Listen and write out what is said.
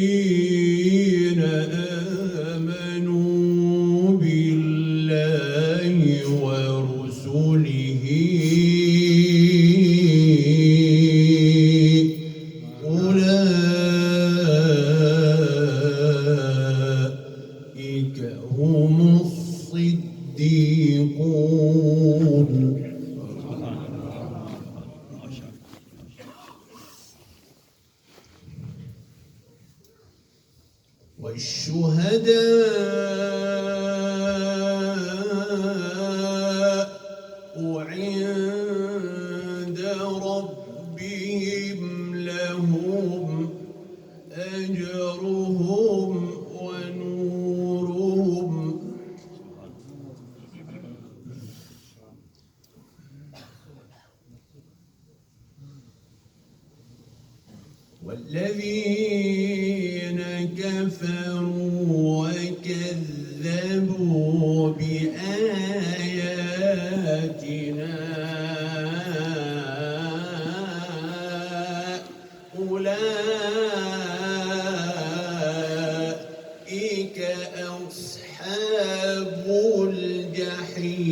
الذين آمنوا بالله ورسله أولئك هم الصديقون والشهداء عند ربهم لهم أجرهم ونورهم والذين كفروا وكذبوا بآياتنا أولئك أصحاب الجحيم